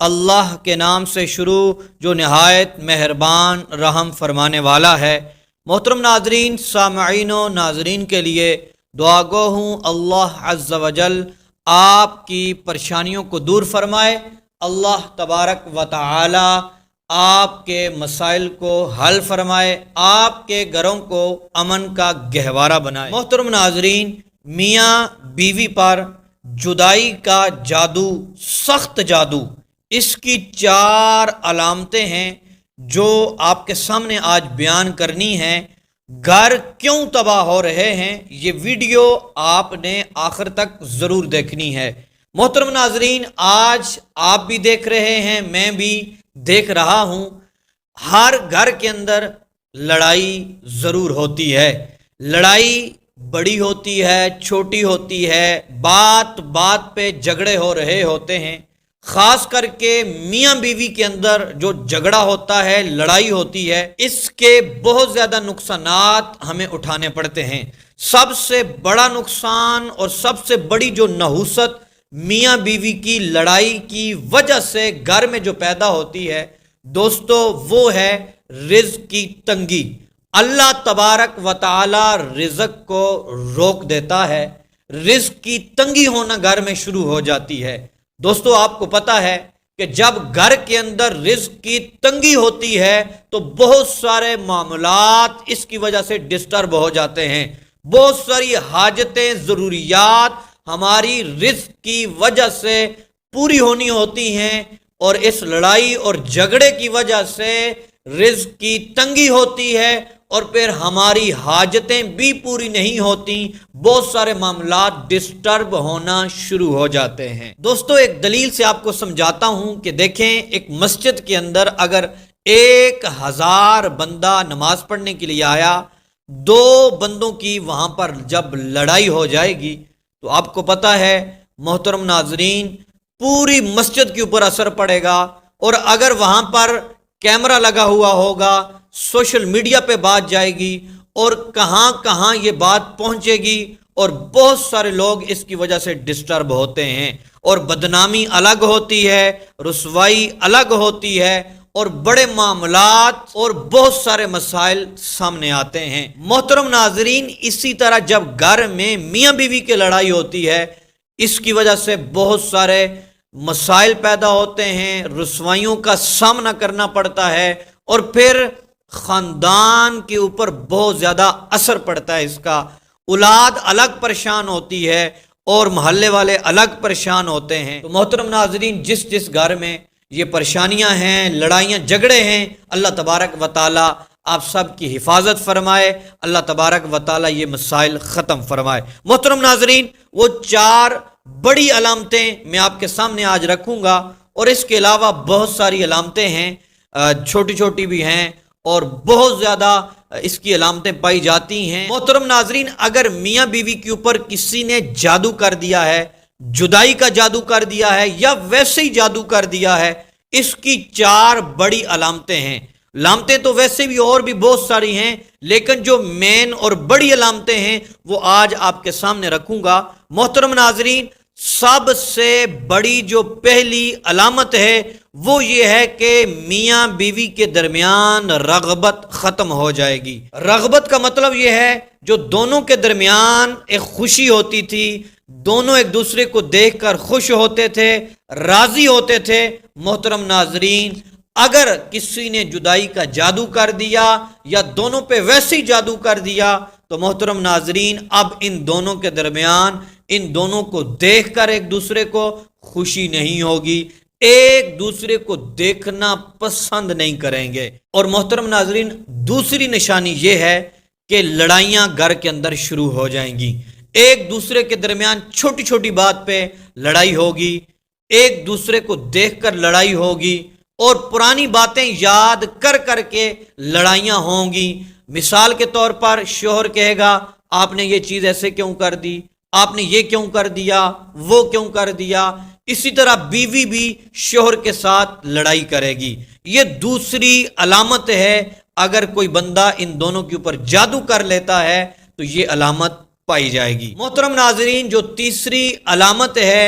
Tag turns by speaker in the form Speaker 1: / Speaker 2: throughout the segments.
Speaker 1: اللہ کے نام سے شروع جو نہایت مہربان رحم فرمانے والا ہے۔ محترم ناظرین، سامعین و ناظرین کے لیے دعا گو ہوں اللہ عز و جل آپ کی پریشانیوں کو دور فرمائے، اللہ تبارک و تعالی آپ کے مسائل کو حل فرمائے، آپ کے گھروں کو امن کا گہوارہ بنائے۔ محترم ناظرین، میاں بیوی پر جدائی کا جادو، سخت جادو، اس کی 4 علامتیں ہیں جو آپ کے سامنے آج بیان کرنی ہیں۔ گھر کیوں تباہ ہو رہے ہیں، یہ ویڈیو آپ نے آخر تک ضرور دیکھنی ہے۔ محترم ناظرین، آج آپ بھی دیکھ رہے ہیں، میں بھی دیکھ رہا ہوں، ہر گھر کے اندر لڑائی ضرور ہوتی ہے۔ لڑائی بڑی ہوتی ہے، چھوٹی ہوتی ہے، بات بات پہ جھگڑے ہو رہے ہوتے ہیں۔ خاص کر کے میاں بیوی کے اندر جو جھگڑا ہوتا ہے، لڑائی ہوتی ہے، اس کے بہت زیادہ نقصانات ہمیں اٹھانے پڑتے ہیں۔ سب سے بڑا نقصان اور سب سے بڑی جو نحوست میاں بیوی کی لڑائی کی وجہ سے گھر میں جو پیدا ہوتی ہے دوستو، وہ ہے رزق کی تنگی۔ اللہ تبارک و تعالی رزق کو روک دیتا ہے، رزق کی تنگی ہونا گھر میں شروع ہو جاتی ہے۔ دوستو، آپ کو پتا ہے کہ جب گھر کے اندر رزق کی تنگی ہوتی ہے تو بہت سارے معاملات اس کی وجہ سے ڈسٹرب ہو جاتے ہیں۔ بہت ساری حاجتیں، ضروریات ہماری رزق کی وجہ سے پوری ہونی ہوتی ہیں، اور اس لڑائی اور جھگڑے کی وجہ سے رزق کی تنگی ہوتی ہے، اور پھر ہماری حاجتیں بھی پوری نہیں ہوتی، بہت سارے معاملات ڈسٹرب ہونا شروع ہو جاتے ہیں۔ دوستو، ایک دلیل سے آپ کو سمجھاتا ہوں کہ دیکھیں، ایک مسجد کے اندر اگر 1000 بندہ نماز پڑھنے کے لیے آیا، 2 بندوں کی وہاں پر جب لڑائی ہو جائے گی تو آپ کو پتا ہے محترم ناظرین، پوری مسجد کے اوپر اثر پڑے گا۔ اور اگر وہاں پر کیمرہ لگا ہوا ہوگا، سوشل میڈیا پہ بات جائے گی، اور کہاں کہاں یہ بات پہنچے گی، اور بہت سارے لوگ اس کی وجہ سے ڈسٹرب ہوتے ہیں، اور بدنامی الگ ہوتی ہے، رسوائی الگ ہوتی ہے، اور بڑے معاملات اور بہت سارے مسائل سامنے آتے ہیں۔ محترم ناظرین، اسی طرح جب گھر میں میاں بیوی کی لڑائی ہوتی ہے، اس کی وجہ سے بہت سارے مسائل پیدا ہوتے ہیں، رسوائیوں کا سامنا کرنا پڑتا ہے، اور پھر خاندان کے اوپر بہت زیادہ اثر پڑتا ہے۔ اس کا اولاد الگ پریشان ہوتی ہے اور محلے والے الگ پریشان ہوتے ہیں۔ تو محترم ناظرین، جس گھر میں یہ پریشانیاں ہیں، لڑائیاں جھگڑے ہیں، اللہ تبارک و تعالی آپ سب کی حفاظت فرمائے، اللہ تبارک و تعالی یہ مسائل ختم فرمائے۔ محترم ناظرین، وہ 4 بڑی علامتیں میں آپ کے سامنے آج رکھوں گا، اور اس کے علاوہ بہت ساری علامتیں ہیں، چھوٹی چھوٹی بھی ہیں، اور بہت زیادہ اس کی علامتیں پائی جاتی ہیں۔ محترم ناظرین، اگر میاں بیوی کے اوپر کسی نے جادو کر دیا ہے، جدائی کا جادو کر دیا ہے، یا ویسے ہی جادو کر دیا ہے، اس کی 4 بڑی علامتیں ہیں۔ علامتیں تو ویسے بھی اور بھی بہت ساری ہیں، لیکن جو مین اور بڑی علامتیں ہیں وہ آج آپ کے سامنے رکھوں گا۔ محترم ناظرین، سب سے بڑی جو پہلی علامت ہے وہ یہ ہے کہ میاں بیوی کے درمیان رغبت ختم ہو جائے گی۔ رغبت کا مطلب یہ ہے جو دونوں کے درمیان ایک خوشی ہوتی تھی، دونوں ایک دوسرے کو دیکھ کر خوش ہوتے تھے، راضی ہوتے تھے۔ محترم ناظرین، اگر کسی نے جدائی کا جادو کر دیا یا دونوں پہ ویسے ہی جادو کر دیا تو محترم ناظرین، اب ان دونوں کے درمیان، ان دونوں کو دیکھ کر ایک دوسرے کو خوشی نہیں ہوگی، ایک دوسرے کو دیکھنا پسند نہیں کریں گے۔ اور محترم ناظرین، دوسری نشانی یہ ہے کہ لڑائیاں گھر کے اندر شروع ہو جائیں گی، ایک دوسرے کے درمیان چھوٹی چھوٹی بات پہ لڑائی ہوگی، ایک دوسرے کو دیکھ کر لڑائی ہوگی، اور پرانی باتیں یاد کر کر کے لڑائیاں ہوں گی۔ مثال کے طور پر شوہر کہے گا، آپ نے یہ چیز ایسے کیوں کر دی، آپ نے یہ کیوں کر دیا، وہ کیوں کر دیا۔ اسی طرح بیوی بھی شوہر کے ساتھ لڑائی کرے گی۔ یہ دوسری علامت ہے۔ اگر کوئی بندہ ان دونوں کے اوپر جادو کر لیتا ہے تو یہ علامت پائی جائے گی۔ محترم ناظرین، جو تیسری علامت ہے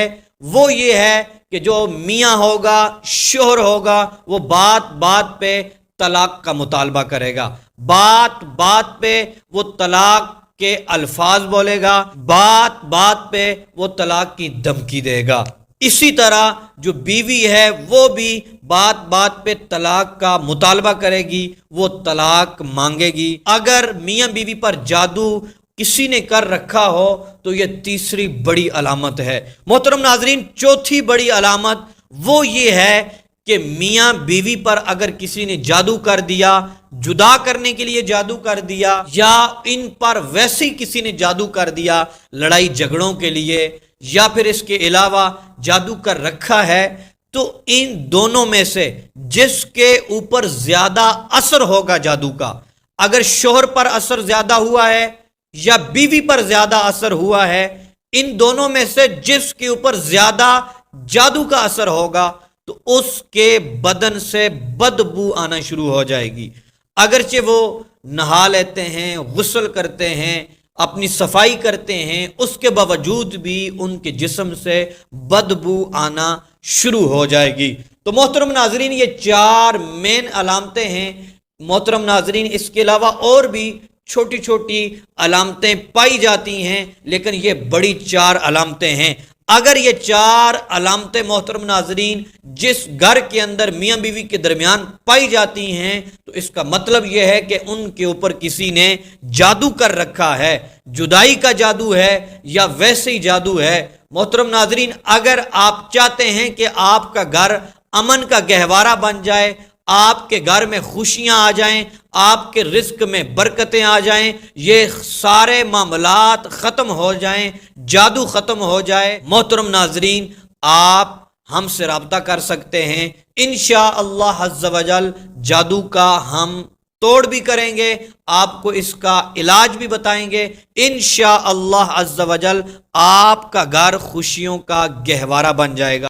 Speaker 1: وہ یہ ہے کہ جو میاں ہوگا، شوہر ہوگا، وہ بات بات پہ طلاق کا مطالبہ کرے گا، بات بات پہ وہ طلاق کے الفاظ بولے گا، بات بات پہ وہ طلاق کی دھمکی دے گا۔ اسی طرح جو بیوی ہے وہ بھی بات بات پہ طلاق کا مطالبہ کرے گی، وہ طلاق مانگے گی۔ اگر میاں بیوی پر جادو کسی نے کر رکھا ہو تو یہ تیسری بڑی علامت ہے۔ محترم ناظرین، چوتھی بڑی علامت وہ یہ ہے کہ میاں بیوی پر اگر کسی نے جادو کر دیا، جدا کرنے کے لیے جادو کر دیا، یا ان پر ویسے ہی کسی نے جادو کر دیا لڑائی جھگڑوں کے لیے، یا پھر اس کے علاوہ جادو کر رکھا ہے، تو ان دونوں میں سے جس کے اوپر زیادہ اثر ہوگا جادو کا، اگر شوہر پر اثر زیادہ ہوا ہے یا بیوی پر زیادہ اثر ہوا ہے، ان دونوں میں سے جس کے اوپر زیادہ جادو کا اثر ہوگا تو اس کے بدن سے بدبو آنا شروع ہو جائے گی۔ اگرچہ وہ نہا لیتے ہیں، غسل کرتے ہیں، اپنی صفائی کرتے ہیں، اس کے باوجود بھی ان کے جسم سے بدبو آنا شروع ہو جائے گی۔ تو محترم ناظرین، یہ چار مین علامتیں ہیں۔ محترم ناظرین، اس کے علاوہ اور بھی چھوٹی چھوٹی علامتیں پائی جاتی ہیں، لیکن یہ بڑی چار علامتیں ہیں۔ اگر یہ چار علامتیں محترم ناظرین جس گھر کے اندر میاں بیوی کے درمیان پائی جاتی ہیں تو اس کا مطلب یہ ہے کہ ان کے اوپر کسی نے جادو کر رکھا ہے، جدائی کا جادو ہے یا ویسے ہی جادو ہے۔ محترم ناظرین، اگر آپ چاہتے ہیں کہ آپ کا گھر امن کا گہوارہ بن جائے، آپ کے گھر میں خوشیاں آ جائیں، آپ کے رزق میں برکتیں آ جائیں، یہ سارے معاملات ختم ہو جائیں، جادو ختم ہو جائے، محترم ناظرین آپ ہم سے رابطہ کر سکتے ہیں۔ انشاءاللہ عز و جل جادو کا ہم توڑ بھی کریں گے، آپ کو اس کا علاج بھی بتائیں گے۔ انشاءاللہ عز و جل آپ کا گھر خوشیوں کا گہوارہ بن جائے گا۔